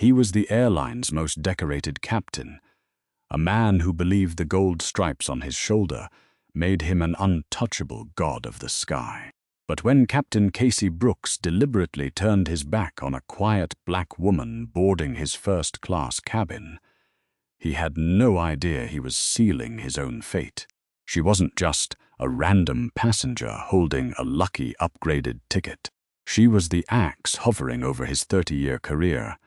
He was the airline's most decorated captain, a man who believed the gold stripes on his shoulder made him an untouchable god of the sky. But when Captain Casey Brooks deliberately turned his back on a quiet black woman boarding his first-class cabin, he had no idea he was sealing his own fate. She wasn't just a random passenger holding a lucky upgraded ticket. She was the axe hovering over his 30-year career,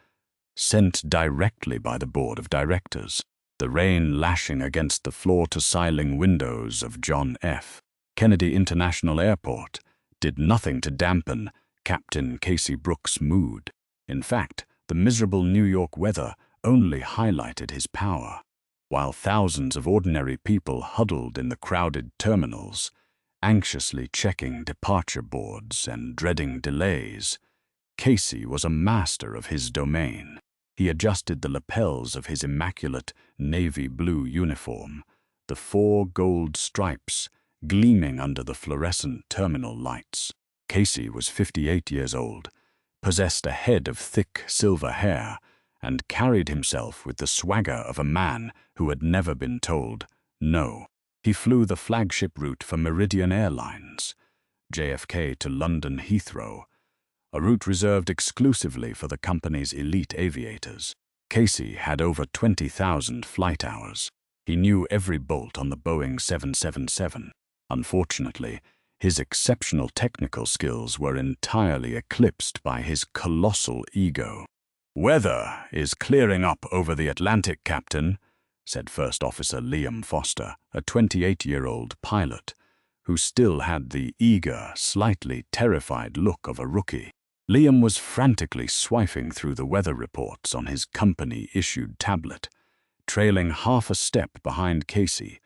sent directly by the board of directors. The rain lashing against the floor-to-ceiling windows of John F. Kennedy International Airport did nothing to dampen Captain Casey Brooks' mood. In fact, the miserable New York weather only highlighted his power. While thousands of ordinary people huddled in the crowded terminals, anxiously checking departure boards and dreading delays, Casey was a master of his domain. He adjusted the lapels of his immaculate navy blue uniform, the 4 gold stripes gleaming under the fluorescent terminal lights. Casey was 58 years old, possessed a head of thick silver hair, and carried himself with the swagger of a man who had never been told no. He flew the flagship route for Meridian Airlines, JFK to London Heathrow, a route reserved exclusively for the company's elite aviators. Casey had over 20,000 flight hours. He knew every bolt on the Boeing 777. Unfortunately, his exceptional technical skills were entirely eclipsed by his colossal ego. "Weather is clearing up over the Atlantic, Captain," said First Officer Liam Foster, a 28-year-old pilot, who still had the eager, slightly terrified look of a rookie. Liam was frantically swiping through the weather reports on his company-issued tablet, trailing half a step behind Casey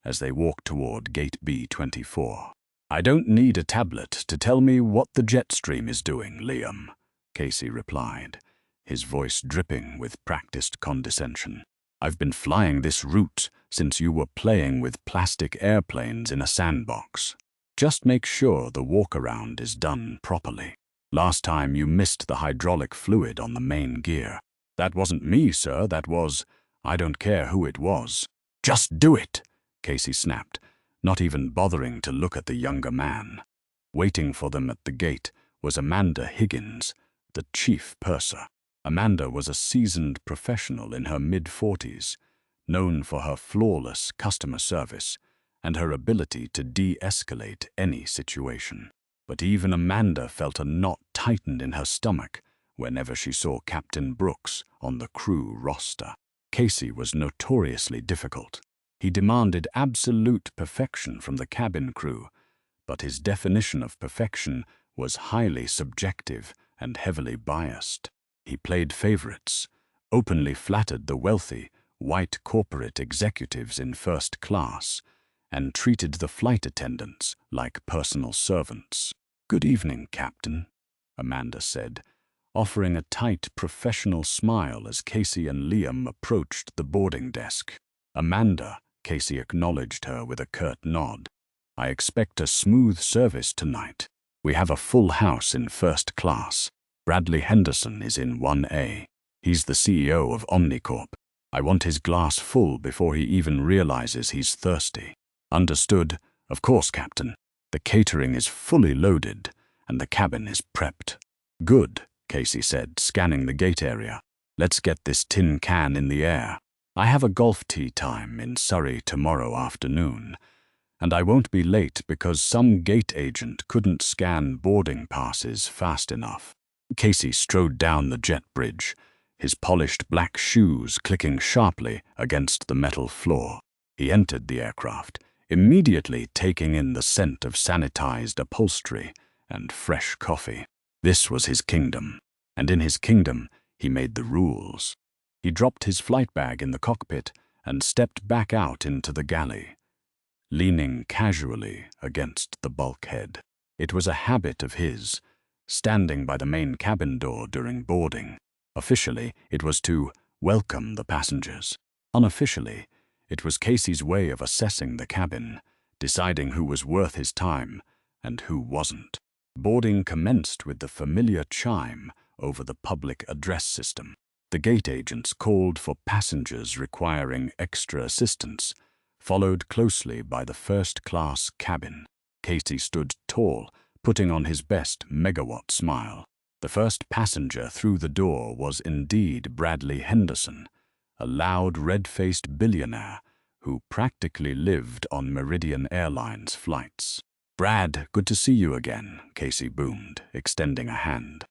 as they walked toward Gate B-24. "I don't need a tablet to tell me what the jet stream is doing, Liam," Casey replied, his voice dripping with practiced condescension. "I've been flying this route since you were playing with plastic airplanes in a sandbox. Just make sure the walk-around is done properly. Last time you missed the hydraulic fluid on the main gear." "That wasn't me, sir, that was—" "I don't care who it was. Just do it," Casey snapped, not even bothering to look at the younger man. Waiting for them at the gate was Amanda Higgins, the chief purser. Amanda was a seasoned professional in her mid-40s, known for her flawless customer service and her ability to de-escalate any situation. But even Amanda felt a knot tighten in her stomach whenever she saw Captain Brooks on the crew roster. Casey was notoriously difficult. He demanded absolute perfection from the cabin crew, but his definition of perfection was highly subjective and heavily biased. He played favorites, openly flattered the wealthy, white corporate executives in first class, and treated the flight attendants like personal servants. "Good evening, Captain," Amanda said, offering a tight, professional smile as Casey and Liam approached the boarding desk. "Amanda," Casey acknowledged her with a curt nod. "I expect a smooth service tonight. We have a full house in first class. Bradley Henderson is in 1A. He's the CEO of Omnicorp. I want his glass full before he even realizes he's thirsty." "Understood. Of course, Captain. The catering is fully loaded, and the cabin is prepped." "Good," Casey said, scanning the gate area. "Let's get this tin can in the air. I have a golf tee time in Surrey tomorrow afternoon, and I won't be late because some gate agent couldn't scan boarding passes fast enough." Casey strode down the jet bridge, his polished black shoes clicking sharply against the metal floor. He entered the aircraft, immediately taking in the scent of sanitized upholstery and fresh coffee. This was his kingdom, and in his kingdom he made the rules. He dropped his flight bag in the cockpit and stepped back out into the galley, leaning casually against the bulkhead. It was a habit of his, standing by the main cabin door during boarding. Officially, it was to welcome the passengers. Unofficially, it was Casey's way of assessing the cabin, deciding who was worth his time and who wasn't. Boarding commenced with the familiar chime over the public address system. The gate agents called for passengers requiring extra assistance, followed closely by the first-class cabin. Casey stood tall, putting on his best megawatt smile. The first passenger through the door was indeed Bradley Henderson, a loud, red-faced billionaire who practically lived on Meridian Airlines flights. "Brad, good to see you again," Casey boomed, extending a hand.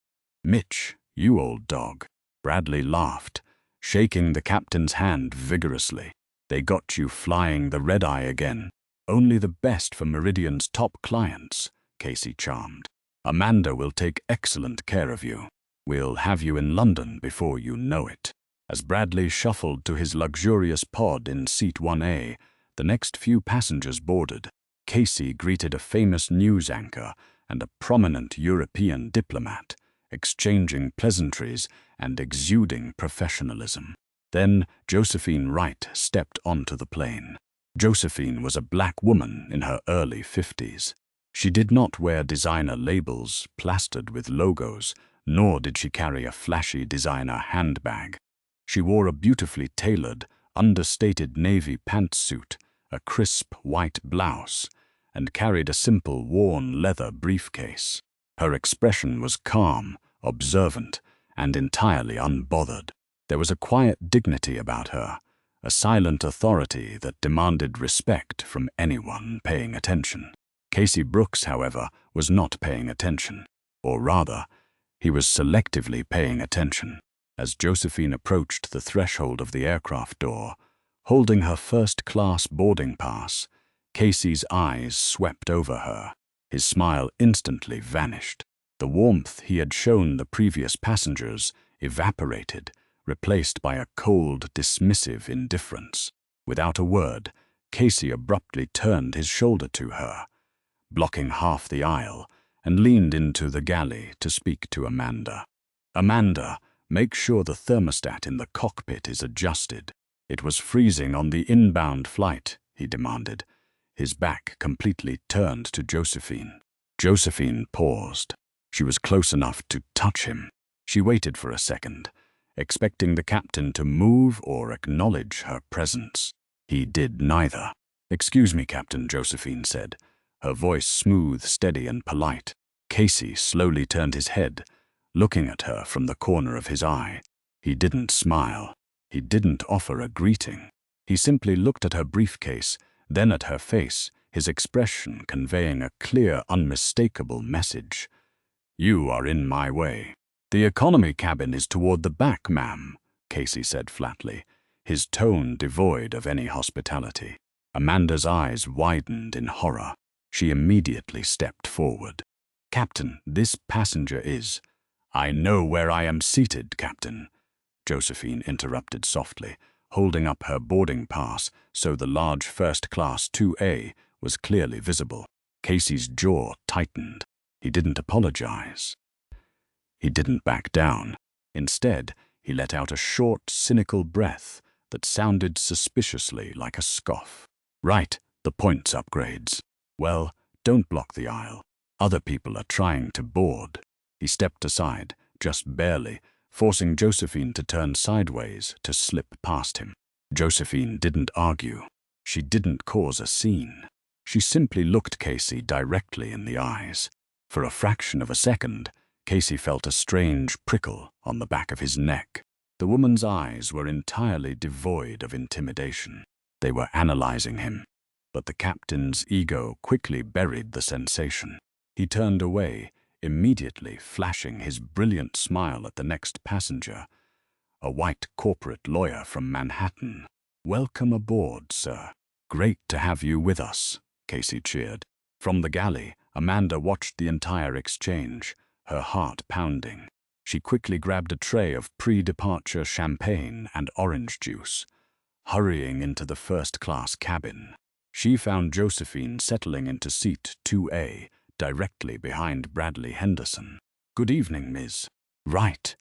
"Mitch, you old dog." Bradley laughed, shaking the captain's hand vigorously. "They got you flying the red-eye again. Only the best for Meridian's top clients," Casey charmed. "Amanda will take excellent care of you. We'll have you in London before you know it." As Bradley shuffled to his luxurious pod in seat 1A, the next few passengers boarded. Casey greeted a famous news anchor and a prominent European diplomat, exchanging pleasantries and exuding professionalism. Then Josephine Wright stepped onto the plane. Josephine was a black woman in her early 50s. She did not wear designer labels plastered with logos, nor did she carry a flashy designer handbag. She wore a beautifully tailored, understated navy pantsuit, a crisp white blouse, and carried a simple worn leather briefcase. Her expression was calm, observant, and entirely unbothered. There was a quiet dignity about her, a silent authority that demanded respect from anyone paying attention. Casey Brooks, however, was not paying attention. Or rather, he was selectively paying attention. As Josephine approached the threshold of the aircraft door, holding her first-class boarding pass, Casey's eyes swept over her. His smile instantly vanished. The warmth he had shown the previous passengers evaporated, replaced by a cold, dismissive indifference. Without a word, Casey abruptly turned his shoulder to her, blocking half the aisle, and leaned into the galley to speak to Amanda. "Amanda, make sure the thermostat in the cockpit is adjusted." "It was freezing on the inbound flight," he demanded, his back completely turned to Josephine. Josephine paused. She was close enough to touch him. She waited for a second, expecting the captain to move or acknowledge her presence. He did neither. "Excuse me, Captain," Josephine said, her voice smooth, steady, and polite. Casey slowly turned his head, looking at her from the corner of his eye. He didn't smile. He didn't offer a greeting. He simply looked at her briefcase, then at her face, his expression conveying a clear, unmistakable message. "You are in my way." "The economy cabin is toward the back, ma'am," Casey said flatly, his tone devoid of any hospitality. Amanda's eyes widened in horror. She immediately stepped forward. "Captain, this passenger is—" "I know where I am seated, Captain," Josephine interrupted softly, holding up her boarding pass so the large first-class 2A was clearly visible. Casey's jaw tightened. He didn't apologize. He didn't back down. Instead, he let out a short, cynical breath that sounded suspiciously like a scoff. "Right, the points upgrades. Well, don't block the aisle. Other people are trying to board." He stepped aside, just barely, forcing Josephine to turn sideways to slip past him. Josephine didn't argue. She didn't cause a scene. She simply looked Casey directly in the eyes. For a fraction of a second, Casey felt a strange prickle on the back of his neck. The woman's eyes were entirely devoid of intimidation. They were analyzing him. But the captain's ego quickly buried the sensation. He turned away, immediately flashing his brilliant smile at the next passenger, a white corporate lawyer from Manhattan. "Welcome aboard, sir. Great to have you with us," Casey cheered. From the galley, Amanda watched the entire exchange, her heart pounding. She quickly grabbed a tray of pre-departure champagne and orange juice, hurrying into the first-class cabin. She found Josephine settling into seat 2A, directly behind Bradley Henderson. "Good evening, Ms. Wright."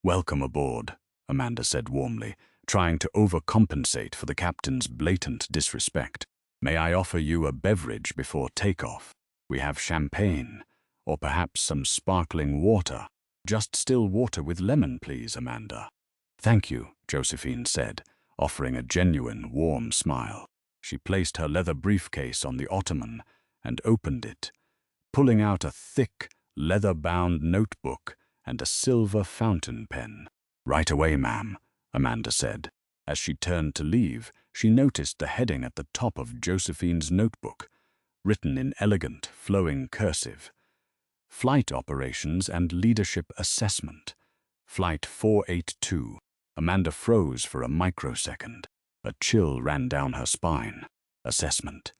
"Welcome aboard," Amanda said warmly, trying to overcompensate for the captain's blatant disrespect. "May I offer you a beverage before takeoff? We have champagne, or perhaps some sparkling water." "Just still water with lemon, please, Amanda." "Thank you," Josephine said, offering a genuine, warm smile. She placed her leather briefcase on the ottoman and opened it, pulling out a thick, leather-bound notebook and a silver fountain pen. "Right away, ma'am," Amanda said. As she turned to leave, she noticed the heading at the top of Josephine's notebook, written in elegant, flowing cursive. Flight Operations and Leadership Assessment. Flight 482. Amanda froze for a microsecond. A chill ran down her spine. Assessment.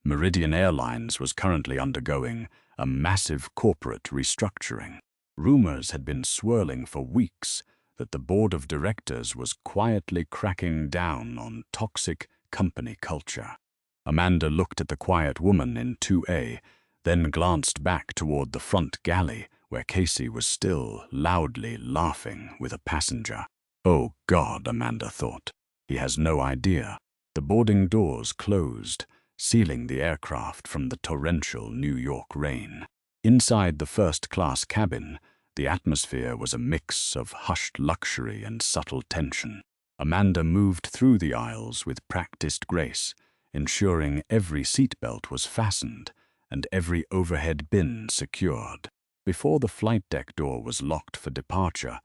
Meridian Airlines was currently undergoing a massive corporate restructuring. Rumors had been swirling for weeks that the board of directors was quietly cracking down on toxic company culture. Amanda looked at the quiet woman in 2A, then glanced back toward the front galley where Casey was still loudly laughing with a passenger. Oh God, Amanda thought. He has no idea. The boarding doors closed, sealing the aircraft from the torrential New York rain. Inside the first-class cabin, the atmosphere was a mix of hushed luxury and subtle tension. Amanda moved through the aisles with practiced grace, ensuring every seatbelt was fastened and every overhead bin secured. Before the flight deck door was locked for departure,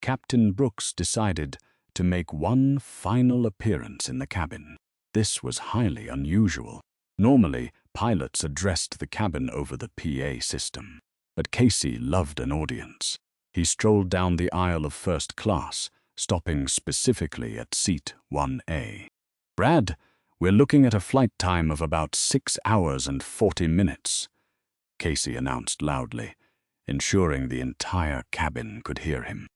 Captain Brooks decided to make one final appearance in the cabin. This was highly unusual. Normally, pilots addressed the cabin over the PA system, but Casey loved an audience. He strolled down the aisle of first class, stopping specifically at seat 1A. "Brad, we're looking at a flight time of about 6 hours and 40 minutes, Casey announced loudly, ensuring the entire cabin could hear him.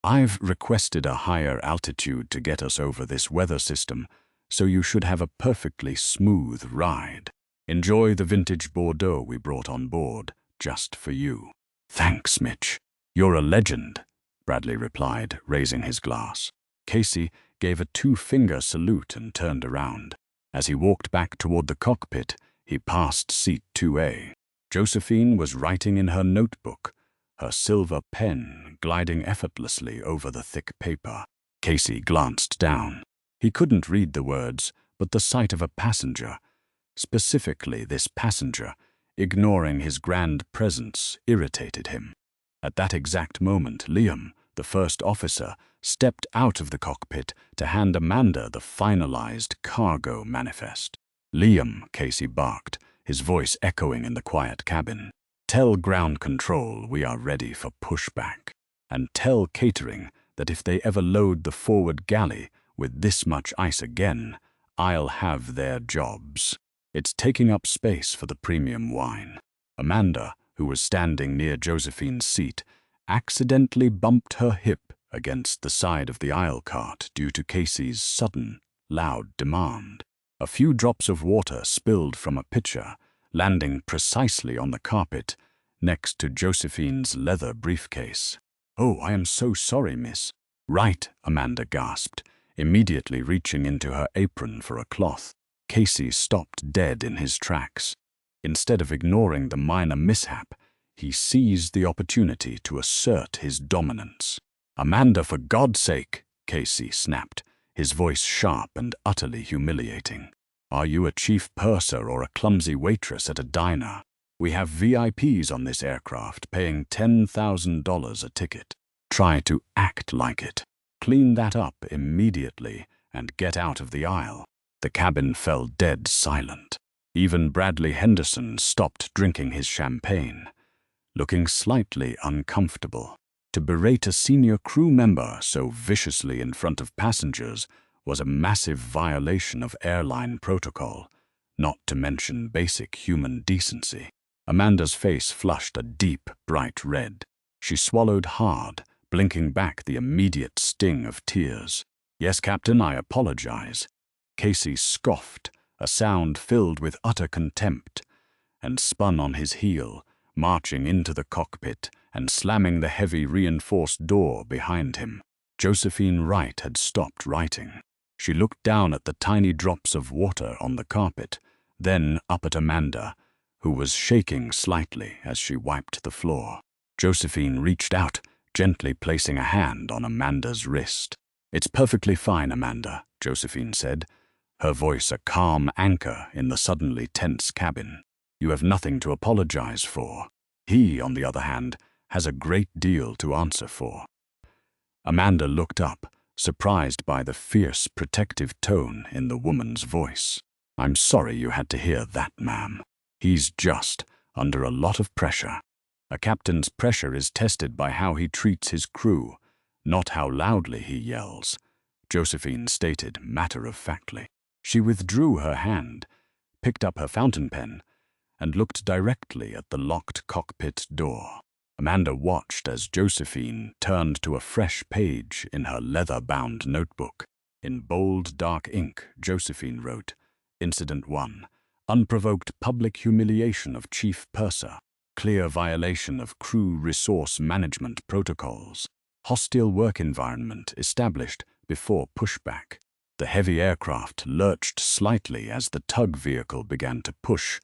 "I've requested a higher altitude to get us over this weather system, so you should have a perfectly smooth ride. Enjoy the vintage Bordeaux we brought on board, just for you." "Thanks, Mitch. You're a legend," Bradley replied, raising his glass. Casey gave a 2-finger salute and turned around. As he walked back toward the cockpit, he passed seat 2A. Josephine was writing in her notebook, her silver pen gliding effortlessly over the thick paper. Casey glanced down. He couldn't read the words, but the sight of a passenger, specifically this passenger, ignoring his grand presence, irritated him. At that exact moment, Liam, the first officer, stepped out of the cockpit to hand Amanda the finalized cargo manifest. "Liam," Casey barked, his voice echoing in the quiet cabin. "Tell ground control we are ready for pushback. And tell catering that if they ever load the forward galley with this much ice again, I'll have their jobs. It's taking up space for the premium wine." Amanda, who was standing near Josephine's seat, accidentally bumped her hip against the side of the aisle cart due to Casey's sudden, loud demand. A few drops of water spilled from a pitcher, landing precisely on the carpet next to Josephine's leather briefcase. "Oh, I am so sorry, miss." "Right," Amanda gasped, immediately reaching into her apron for a cloth. Casey stopped dead in his tracks. Instead of ignoring the minor mishap, he seized the opportunity to assert his dominance. "Amanda, for God's sake," Casey snapped, his voice sharp and utterly humiliating. "Are you a chief purser or a clumsy waitress at a diner? We have VIPs on this aircraft paying $10,000 a ticket. Try to act like it. Clean that up immediately and get out of the aisle." The cabin fell dead silent. Even Bradley Henderson stopped drinking his champagne, looking slightly uncomfortable. To berate a senior crew member so viciously in front of passengers was a massive violation of airline protocol, not to mention basic human decency. Amanda's face flushed a deep, bright red. She swallowed hard, blinking back the immediate sting of tears. "Yes, Captain, I apologize." Casey scoffed, a sound filled with utter contempt, and spun on his heel, marching into the cockpit and slamming the heavy reinforced door behind him. Josephine Wright had stopped writing. She looked down at the tiny drops of water on the carpet, then up at Amanda, who was shaking slightly as she wiped the floor. Josephine reached out, gently placing a hand on Amanda's wrist. "It's perfectly fine, Amanda," Josephine said, her voice a calm anchor in the suddenly tense cabin. "You have nothing to apologize for. He, on the other hand, has a great deal to answer for." Amanda looked up, surprised by the fierce, protective tone in the woman's voice. "I'm sorry you had to hear that, ma'am. He's just under a lot of pressure. A captain's pressure is tested by how he treats his crew, not how loudly he yells," Josephine stated matter-of-factly. She withdrew her hand, picked up her fountain pen, and looked directly at the locked cockpit door. Amanda watched as Josephine turned to a fresh page in her leather-bound notebook. In bold, dark ink, Josephine wrote, "Incident 1. Unprovoked public humiliation of Chief Purser. Clear violation of crew resource management protocols. Hostile work environment established before pushback." The heavy aircraft lurched slightly as the tug vehicle began to push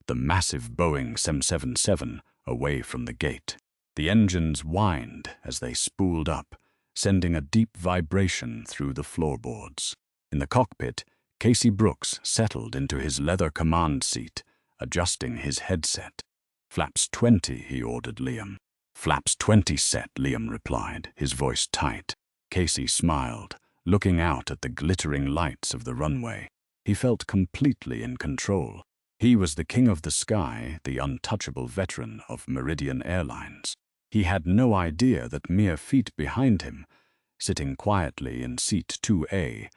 the massive Boeing 777 away from the gate. The engines whined as they spooled up, sending a deep vibration through the floorboards. In the cockpit, Casey Brooks settled into his leather command seat, adjusting his headset. "Flaps 20, he ordered Liam. "Flaps 20 set," Liam replied, his voice tight. Casey smiled, looking out at the glittering lights of the runway. He felt completely in control. He was the king of the sky, the untouchable veteran of Meridian Airlines. He had no idea that mere feet behind him, sitting quietly in seat 2A,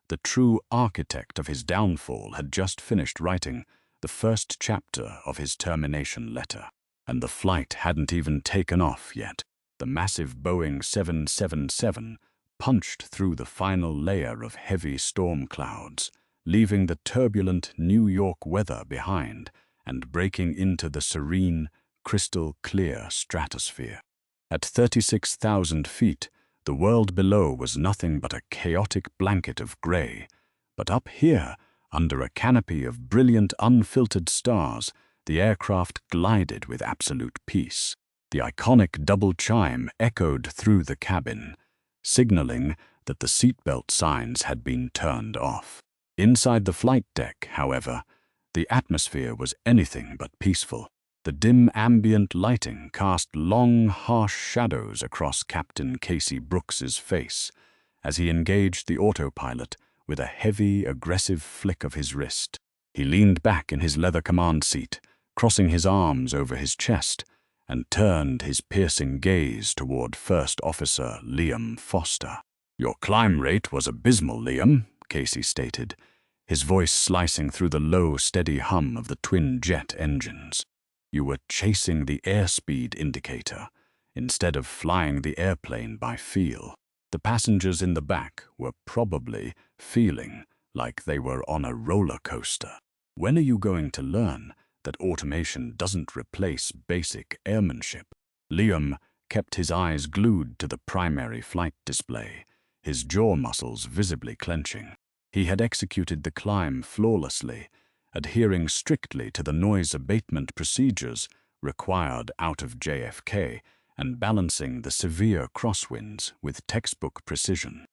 the true architect of his downfall had just finished writing the first chapter of his termination letter. And the flight hadn't even taken off yet. The massive Boeing 777 punched through the final layer of heavy storm clouds, leaving the turbulent New York weather behind and breaking into the serene, crystal-clear stratosphere. At 36,000 feet, the world below was nothing but a chaotic blanket of gray. But up here, under a canopy of brilliant, unfiltered stars, the aircraft glided with absolute peace. The iconic double chime echoed through the cabin, signaling that the seatbelt signs had been turned off. Inside the flight deck, however, the atmosphere was anything but peaceful. The dim ambient lighting cast long, harsh shadows across Captain Casey Brooks's face as he engaged the autopilot with a heavy, aggressive flick of his wrist. He leaned back in his leather command seat, crossing his arms over his chest, and turned his piercing gaze toward First Officer Liam Foster. "Your climb rate was abysmal, Liam," Casey stated, his voice slicing through the low, steady hum of the twin jet engines. "You were chasing the airspeed indicator instead of flying the airplane by feel." The passengers in the back were probably feeling like they were on a roller coaster. "When are you going to learn that automation doesn't replace basic airmanship?" Liam kept his eyes glued to the primary flight display, his jaw muscles visibly clenching. He had executed the climb flawlessly, adhering strictly to the noise abatement procedures required out of JFK and balancing the severe crosswinds with textbook precision.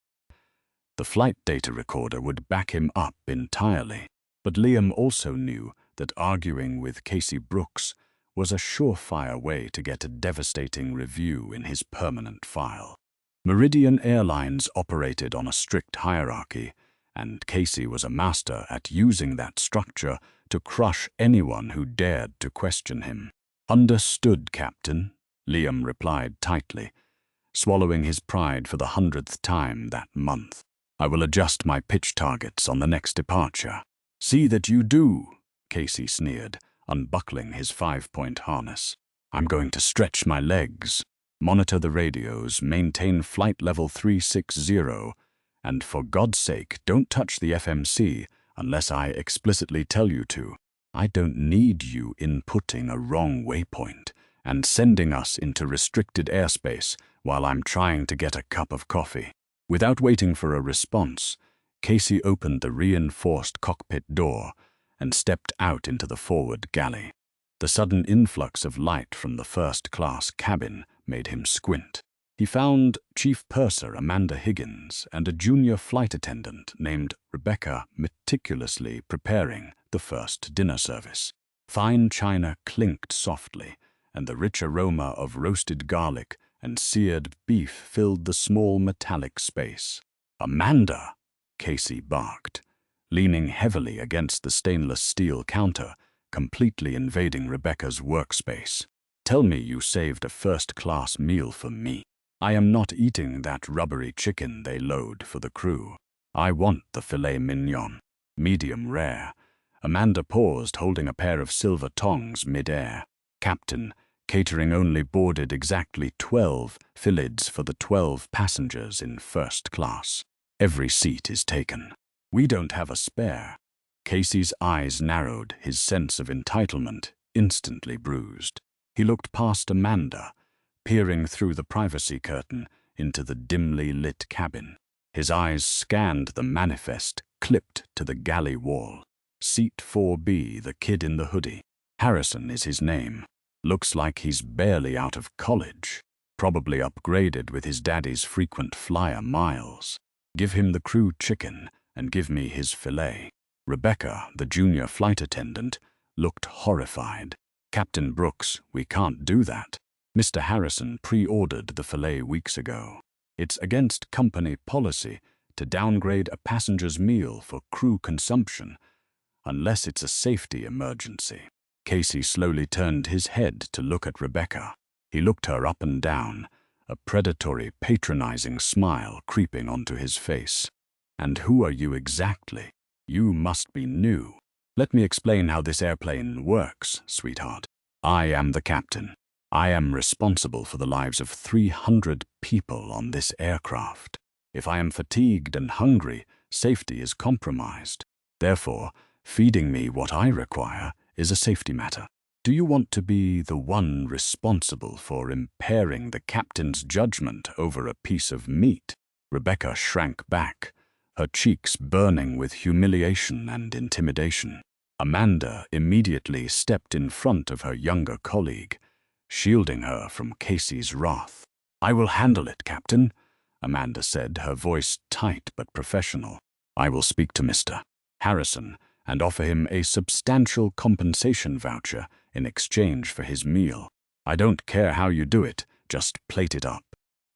The flight data recorder would back him up entirely, but Liam also knew that arguing with Casey Brooks was a surefire way to get a devastating review in his permanent file. Meridian Airlines operated on a strict hierarchy, and Casey was a master at using that structure to crush anyone who dared to question him. "Understood, Captain," Liam replied tightly, swallowing his pride for the 100th time that month. "I will adjust my pitch targets on the next departure." "See that you do," Casey sneered, unbuckling his 5-point harness. "I'm going to stretch my legs. Monitor the radios, maintain flight level 360, and for God's sake, don't touch the FMC unless I explicitly tell you to. I don't need you inputting a wrong waypoint and sending us into restricted airspace while I'm trying to get a cup of coffee." Without waiting for a response, Casey opened the reinforced cockpit door and stepped out into the forward galley. The sudden influx of light from the first-class cabin made him squint. He found Chief Purser Amanda Higgins and a junior flight attendant named Rebecca meticulously preparing the first dinner service. Fine china clinked softly, and the rich aroma of roasted garlic and seared beef filled the small metallic space. "Amanda!" Casey barked, leaning heavily against the stainless steel counter, completely invading Rebecca's workspace. "Tell me you saved a first-class meal for me. I am not eating that rubbery chicken they load for the crew. I want the filet mignon, medium rare." Amanda paused, holding a pair of silver tongs mid-air. "Captain, catering only boarded exactly 12 fillets for the 12 passengers in first class. Every seat is taken. We don't have a spare." Casey's eyes narrowed, his sense of entitlement instantly bruised. He looked past Amanda, peering through the privacy curtain into the dimly lit cabin. His eyes scanned the manifest clipped to the galley wall. "Seat 4B, the kid in the hoodie. Harrison is his name. Looks like he's barely out of college. Probably upgraded with his daddy's frequent flyer miles. Give him the crew chicken and give me his filet." Rebecca, the junior flight attendant, looked horrified. "Captain Brooks, we can't do that. Mr. Harrison pre-ordered the filet weeks ago. It's against company policy to downgrade a passenger's meal for crew consumption, unless it's a safety emergency." Casey slowly turned his head to look at Rebecca. He looked her up and down, a predatory, patronizing smile creeping onto his face. "And who are you exactly? You must be new. Let me explain how this airplane works, sweetheart. I am the captain. I am responsible for the lives of 300 people on this aircraft. If I am fatigued and hungry, safety is compromised. Therefore, feeding me what I require is a safety matter. Do you want to be the one responsible for impairing the captain's judgment over a piece of meat?" Rebecca shrank back, her cheeks burning with humiliation and intimidation. Amanda immediately stepped in front of her younger colleague, shielding her from Casey's wrath. "I will handle it, Captain," Amanda said, her voice tight but professional. "I will speak to Mr. Harrison and offer him a substantial compensation voucher in exchange for his meal. I don't care how you do it, just plate it up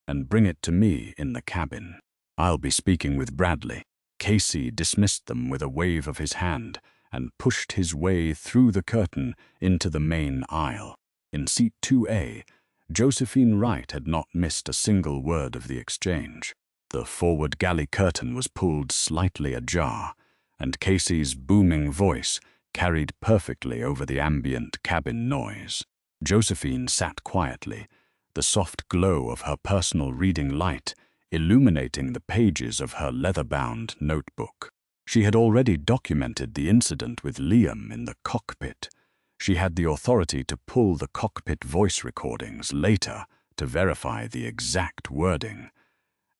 and bring it to me in the cabin. I'll be speaking with Bradley." Casey dismissed them with a wave of his hand and pushed his way through the curtain into the main aisle. In seat 2A, Josephine Wright had not missed a single word of the exchange. The forward galley curtain was pulled slightly ajar, and Casey's booming voice carried perfectly over the ambient cabin noise. Josephine sat quietly, the soft glow of her personal reading light illuminating the pages of her leather-bound notebook. She had already documented the incident with Liam in the cockpit. She had the authority to pull the cockpit voice recordings later to verify the exact wording.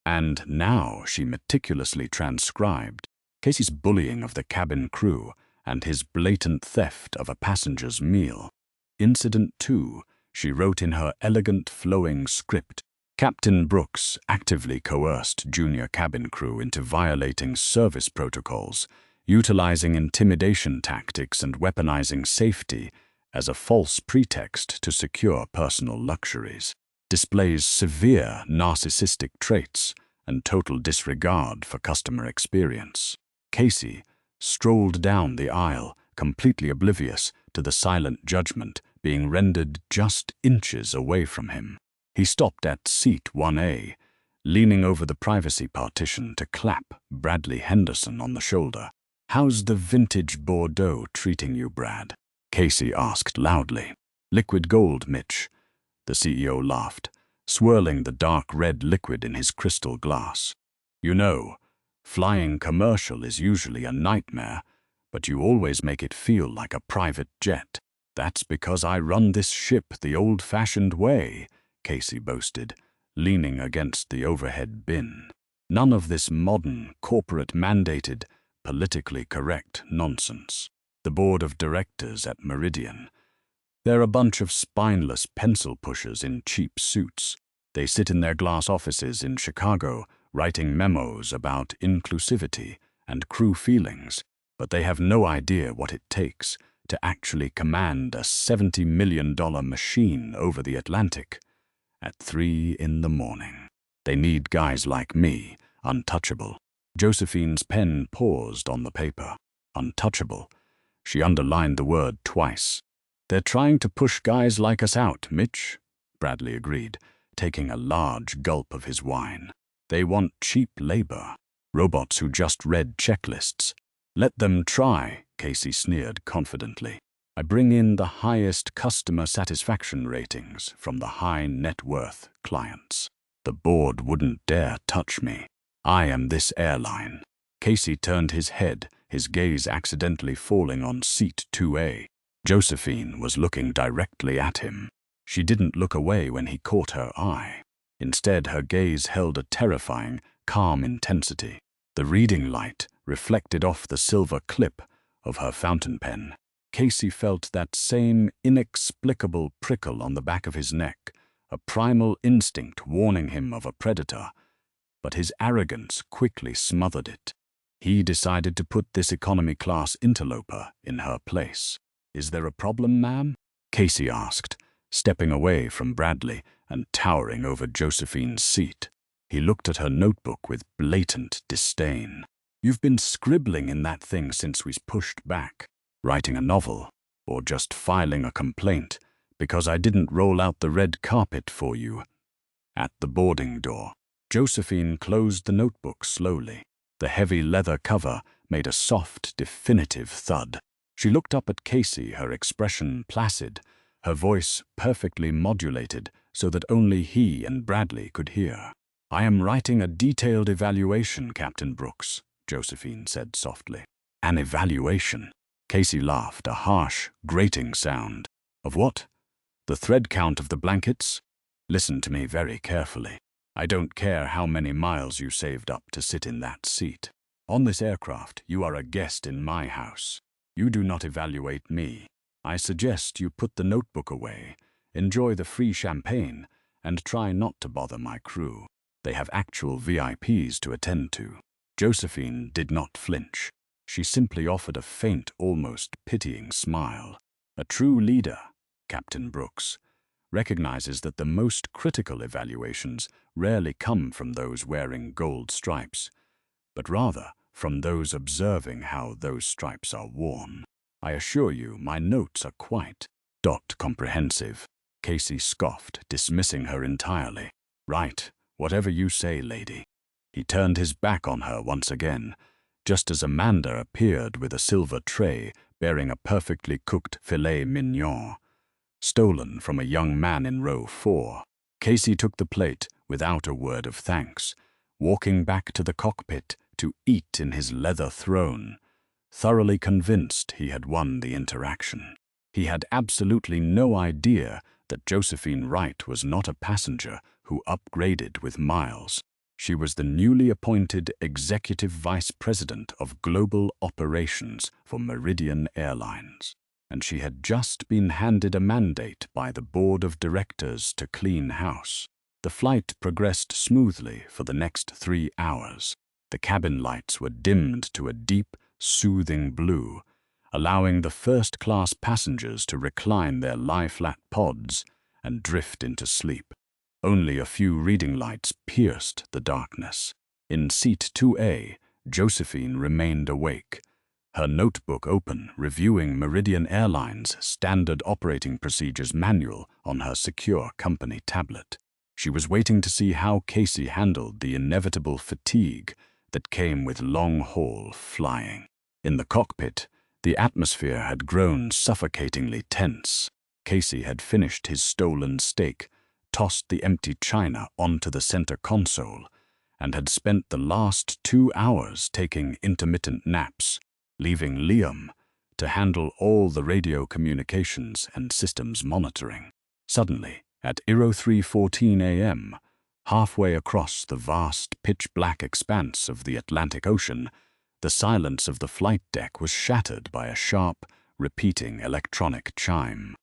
And now she meticulously transcribed Casey's bullying of the cabin crew and his blatant theft of a passenger's meal. Incident 2, she wrote in her elegant, flowing script. Captain Brooks actively coerced junior cabin crew into violating service protocols, utilizing intimidation tactics and weaponizing safety as a false pretext to secure personal luxuries. Displays severe narcissistic traits and total disregard for customer experience. Casey strolled down the aisle, completely oblivious to the silent judgment being rendered just inches away from him. He stopped at seat 1A, leaning over the privacy partition to clap Bradley Henderson on the shoulder. "How's the vintage Bordeaux treating you, Brad?" Casey asked loudly. "Liquid gold, Mitch," the CEO laughed, swirling the dark red liquid in his crystal glass. "You know, flying commercial is usually a nightmare, but you always make it feel like a private jet." "That's because I run this ship the old-fashioned way," Casey boasted, leaning against the overhead bin. "None of this modern, corporate-mandated, politically correct nonsense. The board of directors at Meridian, they're a bunch of spineless pencil pushers in cheap suits. They sit in their glass offices in Chicago, writing memos about inclusivity and crew feelings, but they have no idea what it takes to actually command a $70 million machine over the Atlantic at 3 in the morning. They need guys like me, untouchable. Josephine's pen paused on the paper. Untouchable. She underlined the word twice. They're trying to push guys like us out, Mitch, Bradley agreed, taking a large gulp of his wine. They want cheap labor, robots who just read checklists. Let them try, Casey sneered confidently. I bring in the highest customer satisfaction ratings from the high net worth clients. The board wouldn't dare touch me. I am this airline. Casey turned his head, his gaze accidentally falling on seat 2A. Josephine was looking directly at him. She didn't look away when he caught her eye. Instead, her gaze held a terrifying, calm intensity. The reading light reflected off the silver clip of her fountain pen. Casey felt that same inexplicable prickle on the back of his neck, a primal instinct warning him of a predator. But his arrogance quickly smothered it. He decided to put this economy-class interloper in her place. "Is there a problem, ma'am?" Casey asked, stepping away from Bradley and towering over Josephine's seat. He looked at her notebook with blatant disdain. "You've been scribbling in that thing since we pushed back. Writing a novel, or just filing a complaint because I didn't roll out the red carpet for you." At the boarding door, Josephine closed the notebook slowly. The heavy leather cover made a soft, definitive thud. She looked up at Casey, her expression placid, her voice perfectly modulated so that only he and Bradley could hear. "I am writing a detailed evaluation, Captain Brooks," Josephine said softly. "An evaluation?" Casey laughed, a harsh, grating sound. "Of what? The thread count of the blankets? Listen to me very carefully. I don't care how many miles you saved up to sit in that seat. On this aircraft, you are a guest in my house. You do not evaluate me. I suggest you put the notebook away, enjoy the free champagne, and try not to bother my crew. They have actual VIPs to attend to." Josephine did not flinch. She simply offered a faint, almost pitying smile. "A true leader, Captain Brooks, recognizes that the most critical evaluations rarely come from those wearing gold stripes, but rather from those observing how those stripes are worn. I assure you, my notes are quite comprehensive." Casey scoffed, dismissing her entirely. "Right, whatever you say, lady." He turned his back on her once again, just as Amanda appeared with a silver tray bearing a perfectly cooked filet mignon, stolen from a young man in row 4. Casey took the plate without a word of thanks, walking back to the cockpit to eat in his leather throne, thoroughly convinced he had won the interaction. He had absolutely no idea that Josephine Wright was not a passenger who upgraded with miles. She was the newly appointed Executive Vice President of Global Operations for Meridian Airlines, and she had just been handed a mandate by the board of directors to clean house. The flight progressed smoothly for the next 3 hours. The cabin lights were dimmed to a deep, soothing blue, allowing the first-class passengers to recline their lie-flat pods and drift into sleep. Only a few reading lights pierced the darkness. In seat 2A, Josephine remained awake, her notebook open, reviewing Meridian Airlines' Standard Operating Procedures Manual on her secure company tablet. She was waiting to see how Casey handled the inevitable fatigue that came with long-haul flying. In the cockpit, the atmosphere had grown suffocatingly tense. Casey had finished his stolen steak, tossed the empty china onto the center console, and had spent the last 2 hours taking intermittent naps, leaving Liam to handle all the radio communications and systems monitoring. Suddenly, at 03:14 a.m., halfway across the vast pitch-black expanse of the Atlantic Ocean, the silence of the flight deck was shattered by a sharp, repeating electronic chime.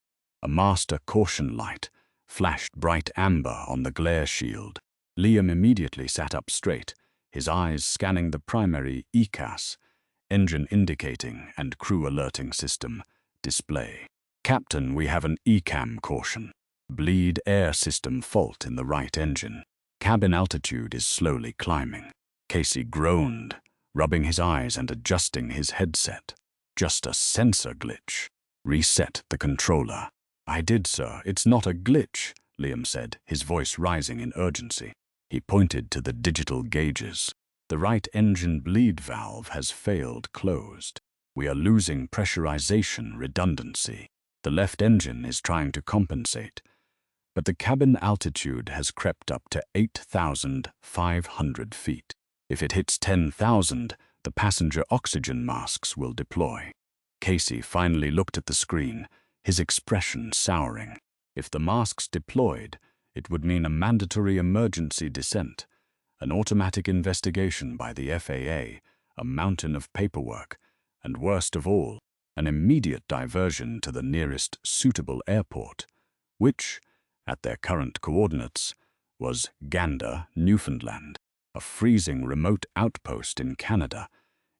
A master caution light flashed bright amber on the glare shield. Liam immediately sat up straight, his eyes scanning the primary ECAS, engine indicating and crew alerting system, display. Captain, we have an ECAM caution. Bleed air system fault in the right engine. Cabin altitude is slowly climbing. Casey groaned, rubbing his eyes and adjusting his headset. Just a sensor glitch. Reset the controller. I did, sir. It's not a glitch, Liam said, his voice rising in urgency. He pointed to the digital gauges. The right engine bleed valve has failed closed. We are losing pressurization redundancy. The left engine is trying to compensate, but the cabin altitude has crept up to 8,500 feet. If it hits 10,000, the passenger oxygen masks will deploy. Casey finally looked at the screen, his expression souring. If the masks deployed, it would mean a mandatory emergency descent, an automatic investigation by the FAA, a mountain of paperwork, and worst of all, an immediate diversion to the nearest suitable airport, which, at their current coordinates, was Gander, Newfoundland, a freezing remote outpost in Canada.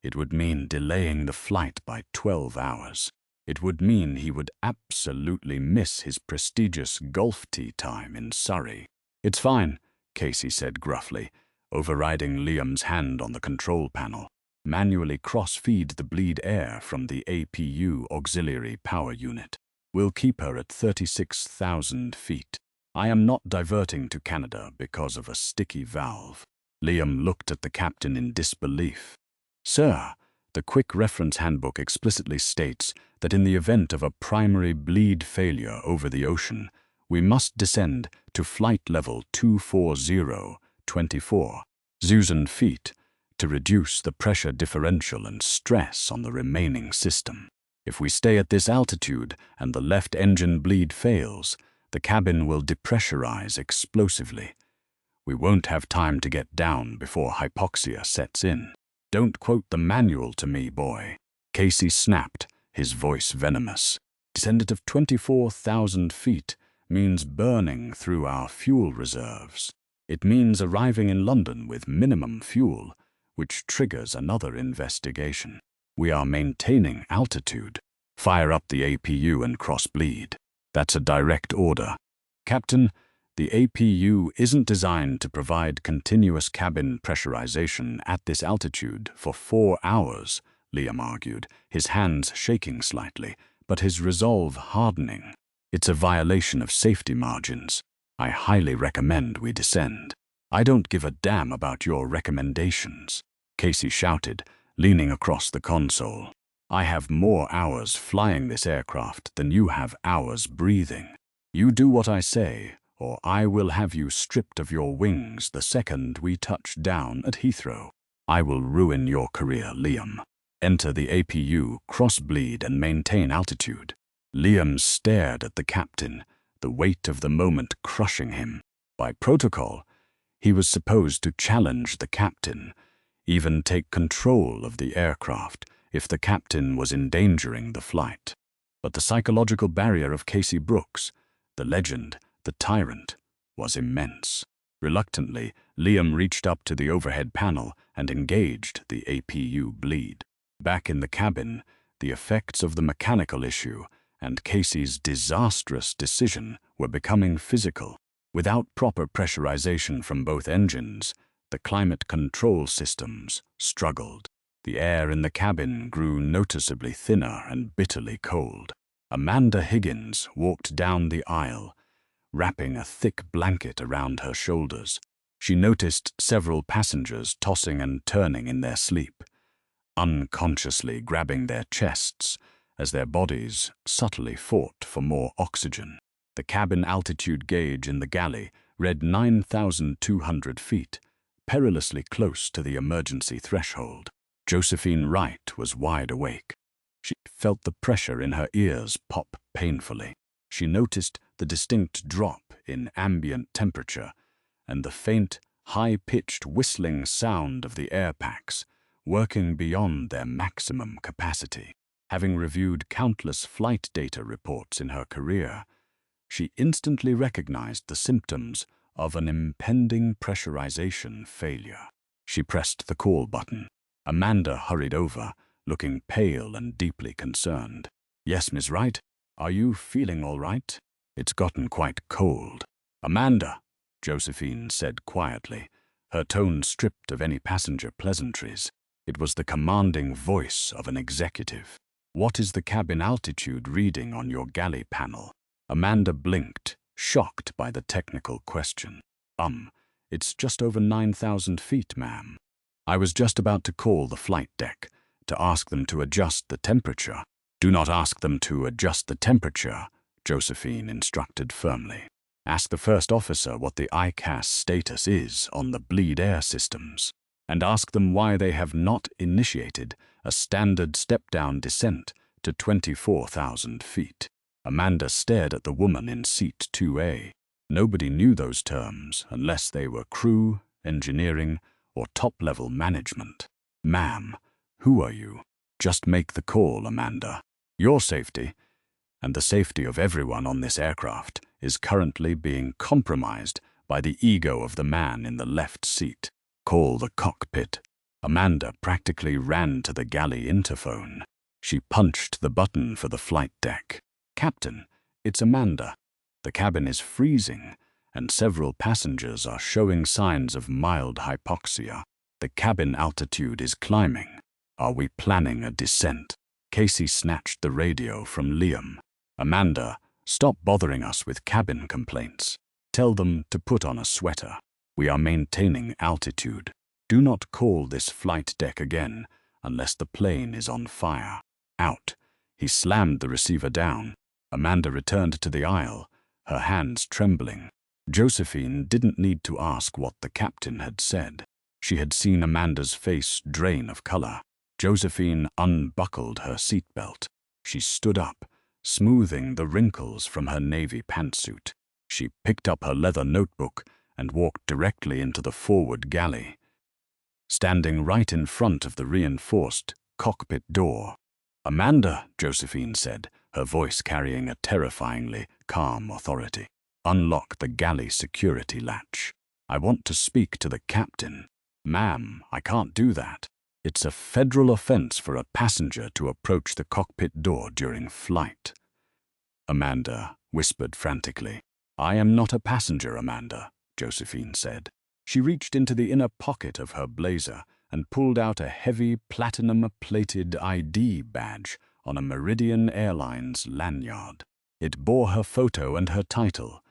It would mean delaying the flight by 12 hours. It would mean he would absolutely miss his prestigious golf tee time in Surrey. It's fine, Casey said gruffly, overriding Liam's hand on the control panel. Manually cross-feed the bleed air from the APU auxiliary power unit. We'll keep her at 36,000 feet. I am not diverting to Canada because of a sticky valve. Liam looked at the captain in disbelief. Sir, the quick reference handbook explicitly states that in the event of a primary bleed failure over the ocean, we must descend to flight level 240-24 Zeusen feet to reduce the pressure differential and stress on the remaining system. If we stay at this altitude and the left engine bleed fails, the cabin will depressurize explosively. We won't have time to get down before hypoxia sets in. Don't quote the manual to me, boy. Casey snapped, his voice venomous. Descent of 24,000 feet means burning through our fuel reserves. It means arriving in London with minimum fuel, which triggers another investigation. We are maintaining altitude. Fire up the APU and cross-bleed. That's a direct order. Captain, the APU isn't designed to provide continuous cabin pressurization at this altitude for 4 hours, Liam argued, his hands shaking slightly, but his resolve hardening. It's a violation of safety margins. I highly recommend we descend. I don't give a damn about your recommendations, Casey shouted, leaning across the console. I have more hours flying this aircraft than you have hours breathing. You do what I say, or I will have you stripped of your wings the second we touch down at Heathrow. I will ruin your career, Liam. Enter the APU, cross-bleed and maintain altitude. Liam stared at the captain, the weight of the moment crushing him. By protocol, he was supposed to challenge the captain, even take control of the aircraft if the captain was endangering the flight. But the psychological barrier of Casey Brooks, the legend, the tyrant, was immense. Reluctantly, Liam reached up to the overhead panel and engaged the APU bleed. Back in the cabin, the effects of the mechanical issue and Casey's disastrous decision were becoming physical. Without proper pressurization from both engines, the climate control systems struggled. The air in the cabin grew noticeably thinner and bitterly cold. Amanda Higgins walked down the aisle, wrapping a thick blanket around her shoulders. She noticed several passengers tossing and turning in their sleep, unconsciously grabbing their chests as their bodies subtly fought for more oxygen. The cabin altitude gauge in the galley read 9,200 feet, perilously close to the emergency threshold. Josephine Wright was wide awake. She felt the pressure in her ears pop painfully. She noticed the distinct drop in ambient temperature and the faint, high-pitched whistling sound of the air packs working beyond their maximum capacity. Having reviewed countless flight data reports in her career, She instantly recognized the symptoms of an impending pressurization failure. She pressed the call button. Amanda hurried over, looking pale and deeply concerned. "Yes, Miss Wright? Are you feeling all right? It's gotten quite cold." "Amanda," Josephine said quietly, her tone stripped of any passenger pleasantries. It was the commanding voice of an executive. "What is the cabin altitude reading on your galley panel?" Amanda blinked, shocked by the technical question. It's just over 9,000 feet, ma'am." "I was just about to call the flight deck to ask them to adjust the temperature." "Do not ask them to adjust the temperature," Josephine instructed firmly. "Ask the first officer what the ICAS status is on the bleed air systems, and ask them why they have not initiated a standard step-down descent to 24,000 feet. Amanda stared at the woman in seat 2A. Nobody knew those terms unless they were crew, engineering, or top-level management. "Ma'am, who are you?" "Just make the call, Amanda. Your safety, and the safety of everyone on this aircraft, is currently being compromised by the ego of the man in the left seat. Call the cockpit." Amanda practically ran to the galley interphone. She punched the button for the flight deck. "Captain, it's Amanda. The cabin is freezing, and several passengers are showing signs of mild hypoxia. The cabin altitude is climbing. Are we planning a descent?" Casey snatched the radio from Liam. "Amanda, stop bothering us with cabin complaints. Tell them to put on a sweater. We are maintaining altitude. Do not call this flight deck again unless the plane is on fire. Out." He slammed the receiver down. Amanda returned to the aisle, her hands trembling. Josephine didn't need to ask what the captain had said. She had seen Amanda's face drain of color. Josephine unbuckled her seatbelt. She stood up, smoothing the wrinkles from her navy pantsuit. She picked up her leather notebook and walked directly into the forward galley, standing right in front of the reinforced cockpit door. "Amanda," Josephine said, her voice carrying a terrifyingly calm authority, "unlock the galley security latch. I want to speak to the captain." "Ma'am, I can't do that. It's a federal offense for a passenger to approach the cockpit door during flight." Amanda whispered frantically. "I am not a passenger, Amanda," Josephine said. She reached into the inner pocket of her blazer and pulled out a heavy platinum-plated ID badge on a Meridian Airlines lanyard. It bore her photo and her title,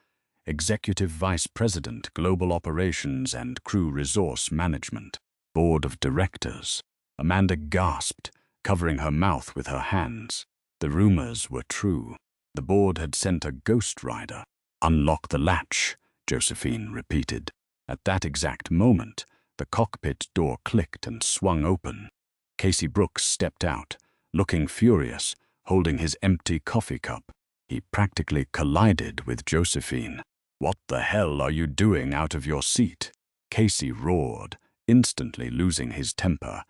Executive Vice President, Global Operations and Crew Resource Management, Board of Directors. Amanda gasped, covering her mouth with her hands. The rumors were true. The board had sent a ghost rider. "Unlock the latch," Josephine repeated. At that exact moment, the cockpit door clicked and swung open. Casey Brooks stepped out, looking furious, holding his empty coffee cup. He practically collided with Josephine. "What the hell are you doing out of your seat?" Casey roared, instantly losing his temper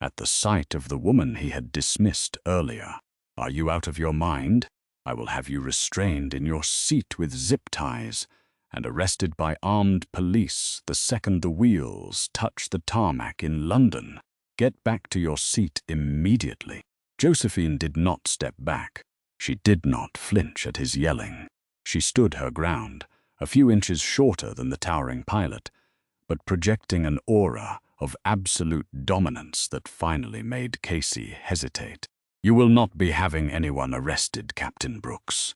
at the sight of the woman he had dismissed earlier. "Are you out of your mind? I will have you restrained in your seat with zip ties and arrested by armed police the second the wheels touch the tarmac in London. Get back to your seat immediately." Josephine did not step back. She did not flinch at his yelling. She stood her ground, a few inches shorter than the towering pilot, but projecting an aura of absolute dominance that finally made Casey hesitate. "You will not be having anyone arrested, Captain Brooks,"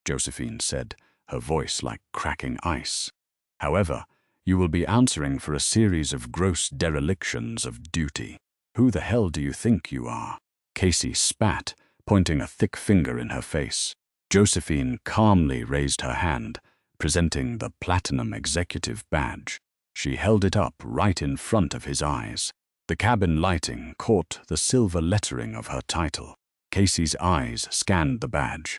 Josephine said, her voice like cracking ice. "However, you will be answering for a series of gross derelictions of duty. Who the hell do you think you are?" Casey spat, pointing a thick finger in her face. Josephine calmly raised her hand, presenting the platinum executive badge. She held it up right in front of his eyes. The cabin lighting caught the silver lettering of her title. Casey's eyes scanned the badge.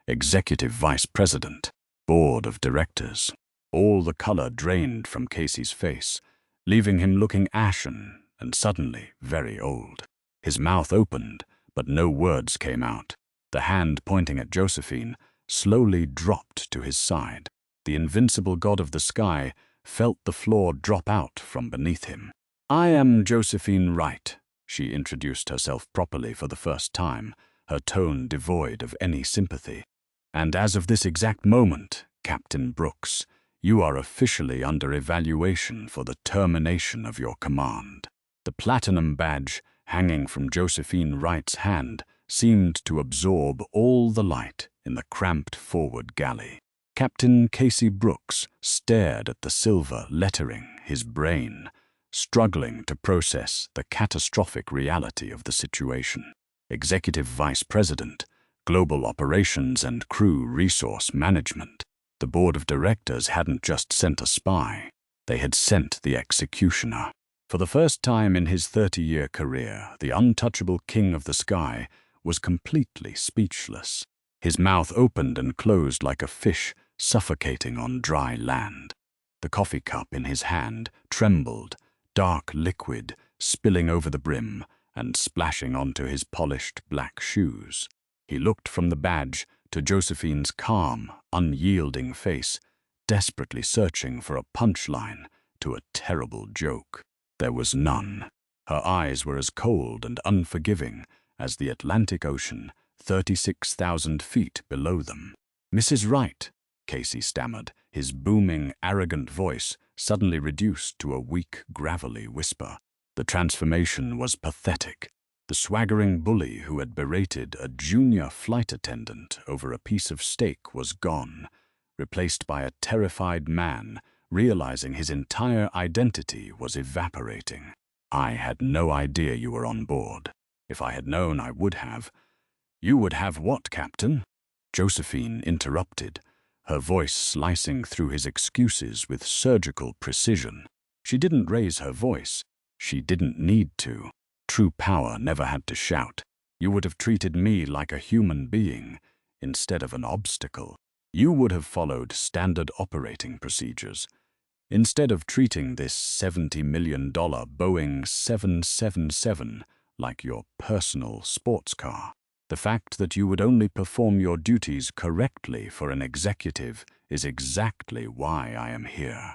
Executive Vice President, Board of Directors. All the color drained from Casey's face, leaving him looking ashen and suddenly very old. His mouth opened, but no words came out. The hand pointing at Josephine slowly dropped to his side. The invincible god of the sky felt the floor drop out from beneath him. "I am Josephine Wright," she introduced herself properly for the first time, her tone devoid of any sympathy. "And as of this exact moment, Captain Brooks, you are officially under evaluation for the termination of your command." The platinum badge hanging from Josephine Wright's hand seemed to absorb all the light in the cramped forward galley. Captain Casey Brooks stared at the silver lettering, his brain struggling to process the catastrophic reality of the situation. Executive Vice President, Global Operations and Crew Resource Management. The board of directors hadn't just sent a spy, they had sent the executioner. For the first time in his 30-year career, the untouchable king of the sky was completely speechless. His mouth opened and closed like a fish suffocating on dry land. The coffee cup in his hand trembled, dark liquid spilling over the brim and splashing onto his polished black shoes. He looked from the badge to Josephine's calm, unyielding face, desperately searching for a punchline to a terrible joke. There was none. Her eyes were as cold and unforgiving as the Atlantic Ocean, 36,000 feet below them. "Mrs. Wright," Casey stammered, his booming, arrogant voice suddenly reduced to a weak, gravelly whisper. The transformation was pathetic. The swaggering bully who had berated a junior flight attendant over a piece of steak was gone, replaced by a terrified man realizing his entire identity was evaporating. "I had no idea you were on board. If I had known, I would have." "You would have what, Captain?" Josephine interrupted, her voice slicing through his excuses with surgical precision. She didn't raise her voice. She didn't need to. True power never had to shout. "You would have treated me like a human being instead of an obstacle. You would have followed standard operating procedures. Instead of treating this $70 million Boeing 777 like your personal sports car. The fact that you would only perform your duties correctly for an executive is exactly why I am here."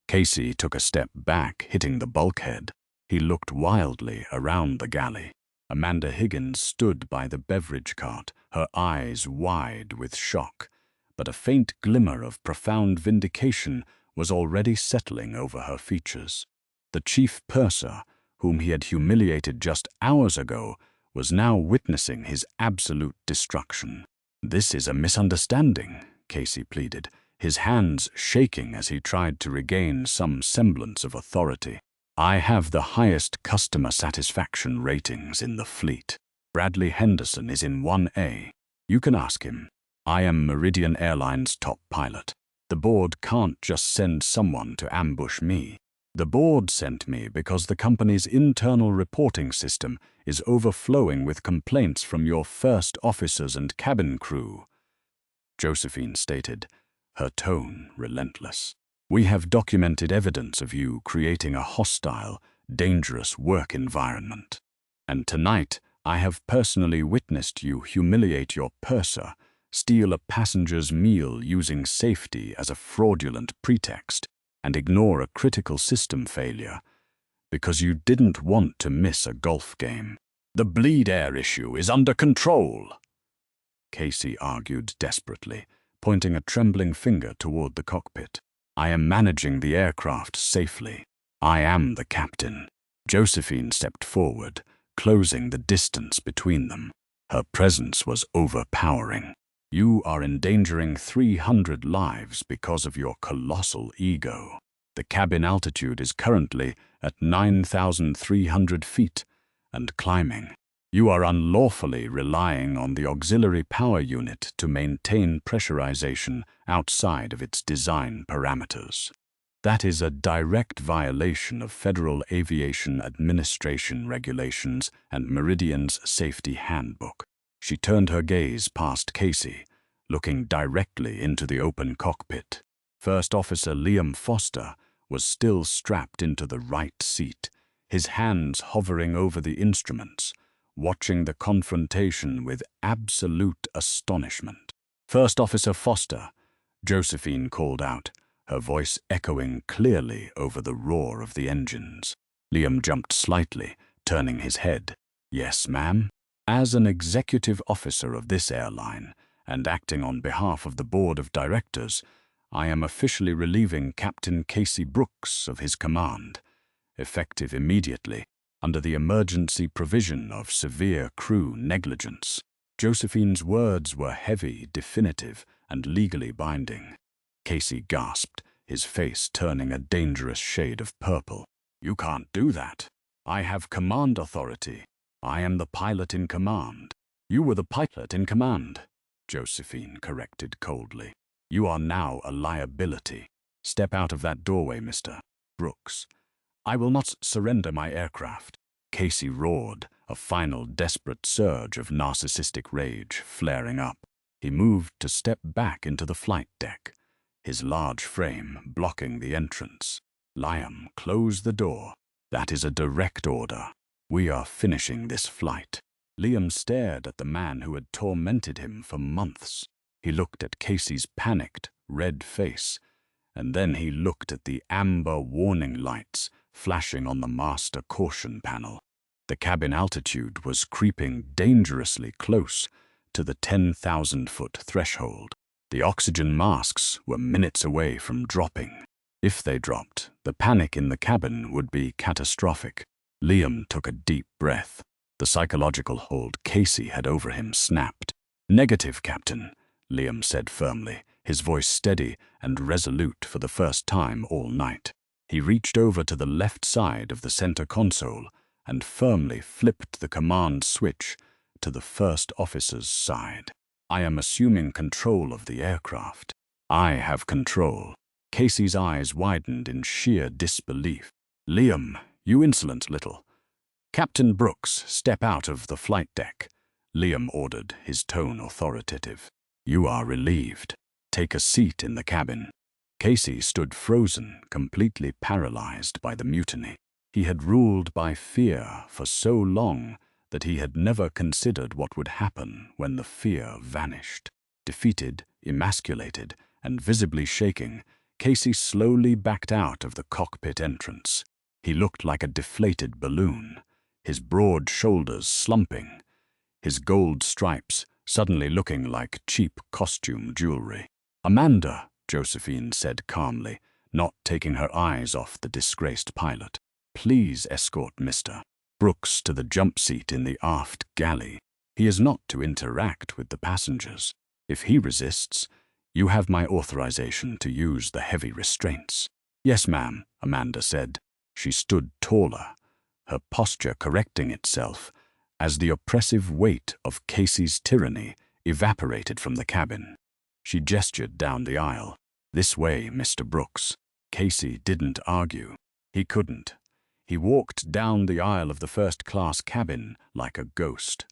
Casey took a step back, hitting the bulkhead. He looked wildly around the galley. Amanda Higgins stood by the beverage cart, her eyes wide with shock, but a faint glimmer of profound vindication was already settling over her features. The chief purser, whom he had humiliated just hours ago, was now witnessing his absolute destruction. "This is a misunderstanding," Casey pleaded, his hands shaking as he tried to regain some semblance of authority. "I have the highest customer satisfaction ratings in the fleet. Bradley Henderson is in 1A. You can ask him. I am Meridian Airlines' top pilot. The board can't just send someone to ambush me. The board sent me because the company's internal reporting system is overflowing with complaints from your first officers and cabin crew," Josephine stated, her tone relentless. "We have documented evidence of you creating a hostile, dangerous work environment. And tonight, I have personally witnessed you humiliate your purser, steal a passenger's meal using safety as a fraudulent pretext, and ignore a critical system failure because you didn't want to miss a golf game. The bleed air issue is under control," Casey argued desperately, pointing a trembling finger toward the cockpit. "I am managing the aircraft safely. I am the captain." Josephine stepped forward, closing the distance between them. Her presence was overpowering. "You are endangering 300 lives because of your colossal ego. The cabin altitude is currently at 9,300 feet and climbing. You are unlawfully relying on the auxiliary power unit to maintain pressurization outside of its design parameters. That is a direct violation of Federal Aviation Administration regulations and Meridian's safety handbook." She turned her gaze past Casey, looking directly into the open cockpit. First Officer Liam Foster was still strapped into the right seat, his hands hovering over the instruments, watching the confrontation with absolute astonishment. First Officer Foster, Josephine called out, her voice echoing clearly over the roar of the engines. Liam jumped slightly, turning his head. Yes, ma'am? As an executive officer of this airline, and acting on behalf of the board of directors, I am officially relieving Captain Casey Brooks of his command, effective immediately, under the emergency provision of severe crew negligence. Josephine's words were heavy, definitive, and legally binding. Casey gasped, his face turning a dangerous shade of purple. You can't do that. I have command authority. I am the pilot in command. You were the pilot in command, Josephine corrected coldly. You are now a liability. Step out of that doorway, Mr. Brooks. I will not surrender my aircraft. Casey roared, a final desperate surge of narcissistic rage flaring up. He moved to step back into the flight deck, his large frame blocking the entrance. Liam, close the door. That is a direct order. We are finishing this flight. Liam stared at the man who had tormented him for months. He looked at Casey's panicked, red face, and then he looked at the amber warning lights flashing on the master caution panel. The cabin altitude was creeping dangerously close to the 10,000-foot threshold. The oxygen masks were minutes away from dropping. If they dropped, the panic in the cabin would be catastrophic. Liam took a deep breath. The psychological hold Casey had over him snapped. Negative, Captain, Liam said firmly, his voice steady and resolute for the first time all night. He reached over to the left side of the center console and firmly flipped the command switch to the first officer's side. I am assuming control of the aircraft. I have control. Casey's eyes widened in sheer disbelief. Liam, you insolent little. Captain Brooks, step out of the flight deck, Liam ordered, his tone authoritative. You are relieved. Take a seat in the cabin. Casey stood frozen, completely paralyzed by the mutiny. He had ruled by fear for so long that he had never considered what would happen when the fear vanished. Defeated, emasculated, and visibly shaking, Casey slowly backed out of the cockpit entrance. He looked like a deflated balloon, his broad shoulders slumping, his gold stripes suddenly looking like cheap costume jewelry. Amanda, Josephine said calmly, not taking her eyes off the disgraced pilot. Please escort Mr. Brooks to the jump seat in the aft galley. He is not to interact with the passengers. If he resists, you have my authorization to use the heavy restraints. Yes, ma'am, Amanda said. She stood taller, her posture correcting itself as the oppressive weight of Casey's tyranny evaporated from the cabin. She gestured down the aisle. This way, Mr. Brooks. Casey didn't argue. He couldn't. He walked down the aisle of the first-class cabin like a ghost,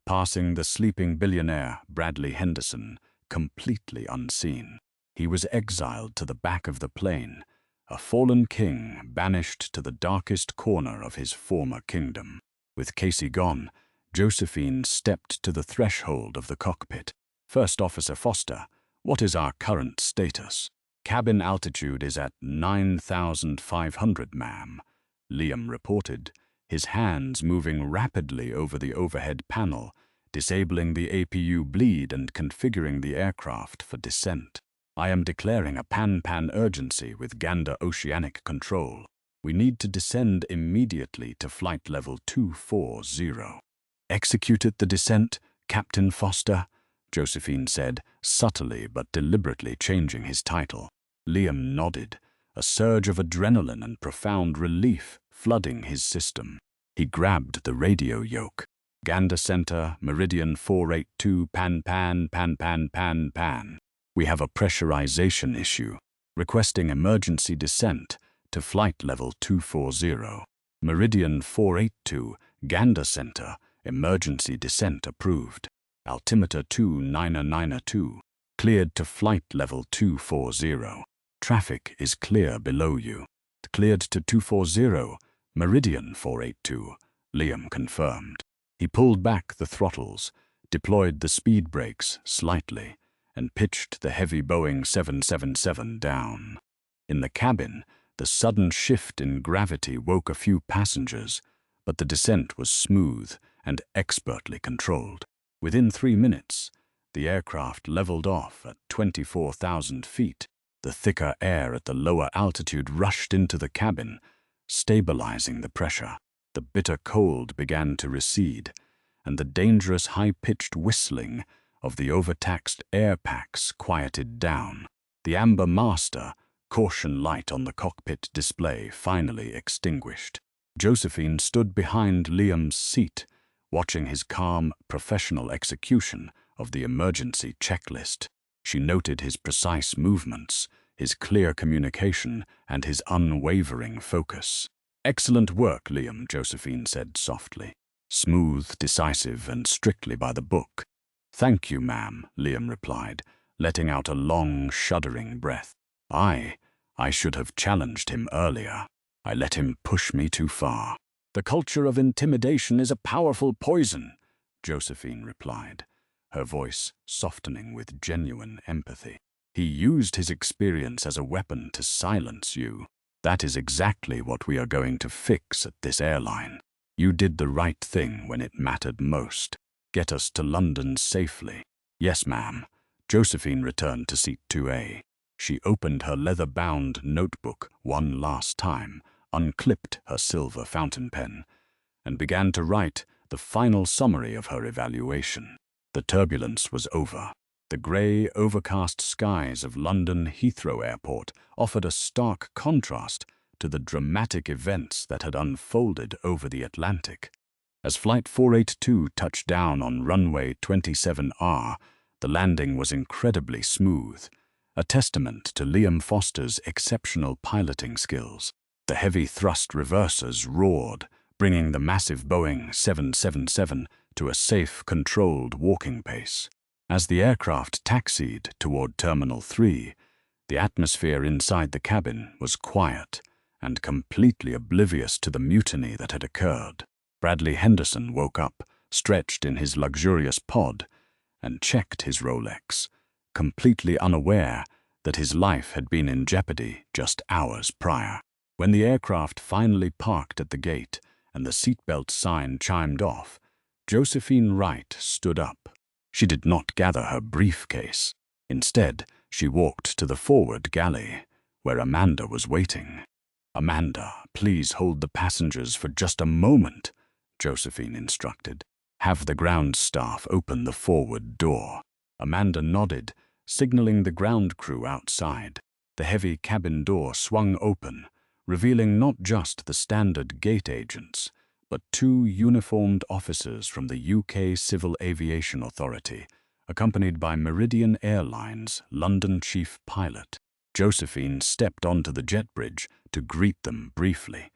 passing the sleeping billionaire Bradley Henderson completely unseen. He was exiled to the back of the plane, a fallen king banished to the darkest corner of his former kingdom. With Casey gone, Josephine stepped to the threshold of the cockpit. First Officer Foster, what is our current status? Cabin altitude is at 9,500, ma'am, Liam reported, his hands moving rapidly over the overhead panel, disabling the APU bleed and configuring the aircraft for descent. I am declaring a pan-pan urgency with Gander Oceanic Control. We need to descend immediately to flight level 240. Executed the descent, Captain Foster, Josephine said, subtly but deliberately changing his title. Liam nodded, a surge of adrenaline and profound relief flooding his system. He grabbed the radio yoke. Gander Center, Meridian 482, pan. We have a pressurization issue. Requesting emergency descent to flight level 240. Meridian 482, Gander Center, emergency descent approved. Altimeter 2992, cleared to flight level 240. Traffic is clear below you. Cleared to 240, Meridian 482, Liam confirmed. He pulled back the throttles, deployed the speed brakes slightly, and pitched the heavy Boeing 777 down. In the cabin, the sudden shift in gravity woke a few passengers, but the descent was smooth and expertly controlled. Within 3 minutes, the aircraft leveled off at 24,000 feet. The thicker air at the lower altitude rushed into the cabin, stabilizing the pressure. The bitter cold began to recede, and the dangerous high-pitched whistling of the overtaxed air packs quieted down. The amber master, caution light on the cockpit display finally extinguished. Josephine stood behind Liam's seat, watching his calm, professional execution of the emergency checklist. She noted his precise movements, his clear communication, and his unwavering focus. "Excellent work, Liam," Josephine said softly. "Smooth, decisive, and strictly by the book." "Thank you, ma'am," Liam replied, letting out a long, shuddering breath. I should have challenged him earlier. I let him push me too far." "The culture of intimidation is a powerful poison," Josephine replied, her voice softening with genuine empathy. "He used his experience as a weapon to silence you. That is exactly what we are going to fix at this airline. You did the right thing when it mattered most. Get us to London safely." "Yes, ma'am." Josephine returned to seat 2A. She opened her leather-bound notebook one last time, unclipped her silver fountain pen, and began to write the final summary of her evaluation. The turbulence was over. The grey, overcast skies of London Heathrow Airport offered a stark contrast to the dramatic events that had unfolded over the Atlantic. As Flight 482 touched down on runway 27R, the landing was incredibly smooth, a testament to Liam Foster's exceptional piloting skills. The heavy thrust reversers roared, bringing the massive Boeing 777 to a safe, controlled walking pace. As the aircraft taxied toward Terminal 3, the atmosphere inside the cabin was quiet and completely oblivious to the mutiny that had occurred. Bradley Henderson woke up, stretched in his luxurious pod, and checked his Rolex, completely unaware that his life had been in jeopardy just hours prior. When the aircraft finally parked at the gate and the seatbelt sign chimed off, Josephine Wright stood up. She did not gather her briefcase. Instead, she walked to the forward galley, where Amanda was waiting. "Amanda, please hold the passengers for just a moment," Josephine instructed. "Have the ground staff open the forward door." Amanda nodded, signaling the ground crew outside. The heavy cabin door swung open, revealing not just the standard gate agents, but 2 uniformed officers from the UK Civil Aviation Authority, accompanied by Meridian Airlines' London chief pilot. Josephine stepped onto the jet bridge to greet them briefly,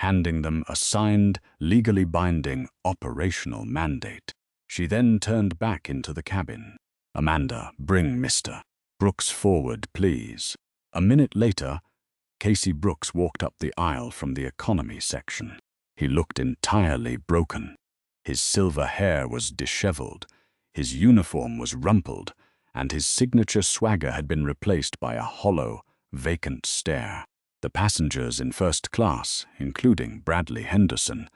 handing them a signed, legally binding operational mandate. She then turned back into the cabin. "Amanda, bring Mr. Brooks forward, please." A minute later, Casey Brooks walked up the aisle from the economy section. He looked entirely broken. His silver hair was disheveled, his uniform was rumpled, and his signature swagger had been replaced by a hollow, vacant stare. The passengers in first class, including Bradley Henderson,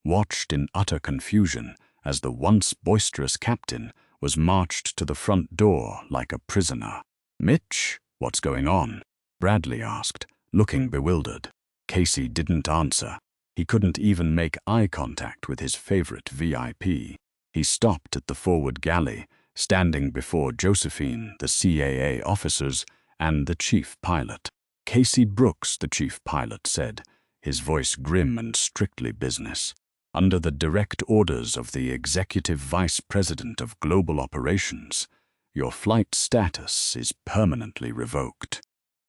watched in utter confusion as the once boisterous captain was marched to the front door like a prisoner. "Mitch, what's going on?" Bradley asked, looking bewildered. Casey didn't answer. He couldn't even make eye contact with his favorite VIP. He stopped at the forward galley, standing before Josephine, the CAA officers, and the chief pilot. "Casey Brooks," the chief pilot said, his voice grim and strictly business. "Under the direct orders of the Executive Vice President of Global Operations, your flight status is permanently revoked.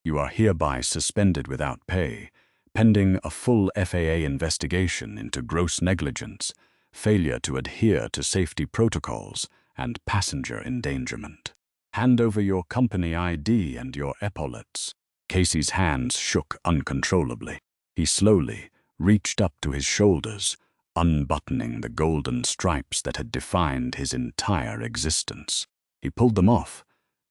You are hereby suspended without pay, pending a full FAA investigation into gross negligence, failure to adhere to safety protocols, and passenger endangerment. Hand over your company ID and your epaulets." Casey's hands shook uncontrollably. He slowly reached up to his shoulders, unbuttoning the golden stripes that had defined his entire existence. He pulled them off,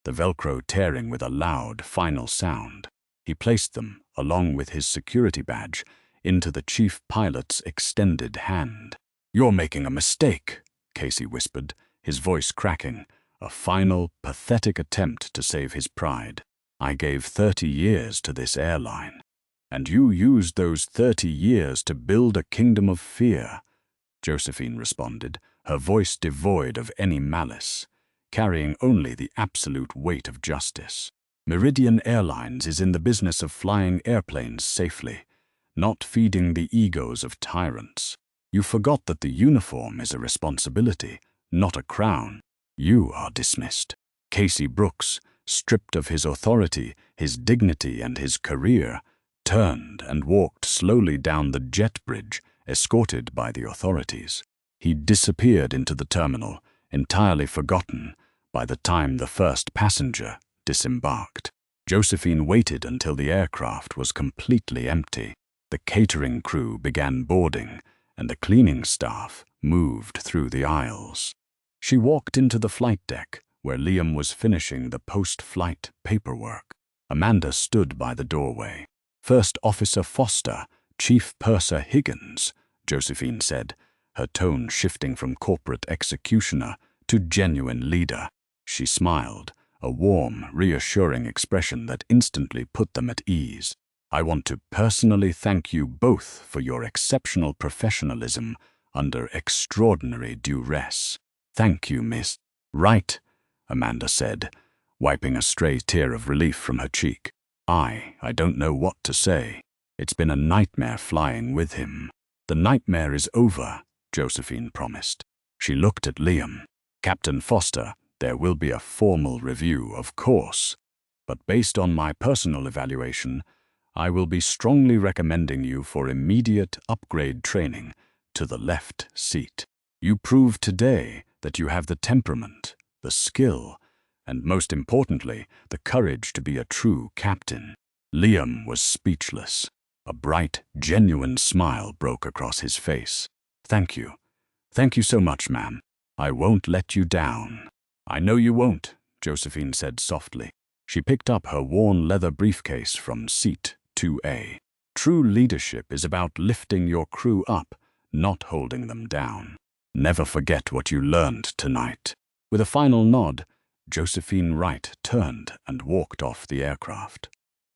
the Velcro tearing with a loud, final sound. He placed them, along with his security badge, into the chief pilot's extended hand. "You're making a mistake," Casey whispered, his voice cracking, a final, pathetic attempt to save his pride. "I gave 30 years to this airline, and you used those 30 years to build a kingdom of fear," Josephine responded, her voice devoid of any malice, carrying only the absolute weight of justice. "Meridian Airlines is in the business of flying airplanes safely, not feeding the egos of tyrants. You forgot that the uniform is a responsibility, not a crown. You are dismissed." Casey Brooks, stripped of his authority, his dignity, and his career, turned and walked slowly down the jet bridge, escorted by the authorities. He disappeared into the terminal, entirely forgotten by the time the first passenger disembarked. Josephine waited until the aircraft was completely empty. The catering crew began boarding, and the cleaning staff moved through the aisles. She walked into the flight deck, where Liam was finishing the post-flight paperwork. Amanda stood by the doorway. "First Officer Foster, Chief Purser Higgins," Josephine said, her tone shifting from corporate executioner to genuine leader. She smiled, a warm, reassuring expression that instantly put them at ease. "I want to personally thank you both for your exceptional professionalism under extraordinary duress." "Thank you, Miss." "Right," Amanda said, wiping a stray tear of relief from her cheek. I don't know what to say. It's been a nightmare flying with him." "The nightmare is over," Josephine promised. She looked at Liam. "Captain Foster, there will be a formal review, of course, but based on my personal evaluation, I will be strongly recommending you for immediate upgrade training to the left seat. You proved today that you have the temperament, the skill, and most importantly, the courage to be a true captain." Liam was speechless. A bright, genuine smile broke across his face. "Thank you. Thank you so much, ma'am. I won't let you down." "I know you won't," Josephine said softly. She picked up her worn leather briefcase from seat 2A. "True leadership is about lifting your crew up, not holding them down. Never forget what you learned tonight." With a final nod, Josephine Wright turned and walked off the aircraft.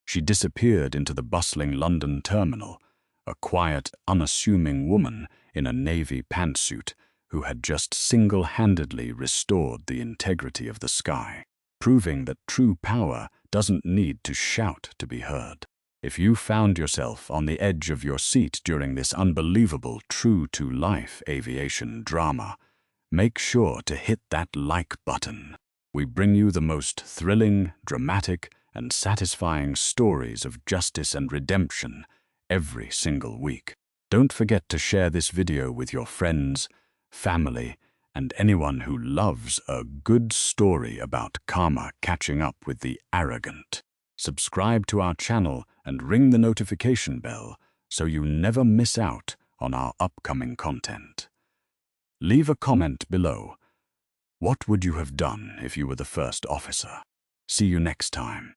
She disappeared into the bustling London terminal, a quiet, unassuming woman in a navy pantsuit who had just single-handedly restored the integrity of the sky, proving that true power doesn't need to shout to be heard. If you found yourself on the edge of your seat during this unbelievable true-to-life aviation drama, make sure to hit that like button. We bring you the most thrilling, dramatic, and satisfying stories of justice and redemption every single week. Don't forget to share this video with your friends, family, and anyone who loves a good story about karma catching up with the arrogant. Subscribe to our channel and ring the notification bell so you never miss out on our upcoming content. Leave a comment below. What would you have done if you were the first officer? See you next time.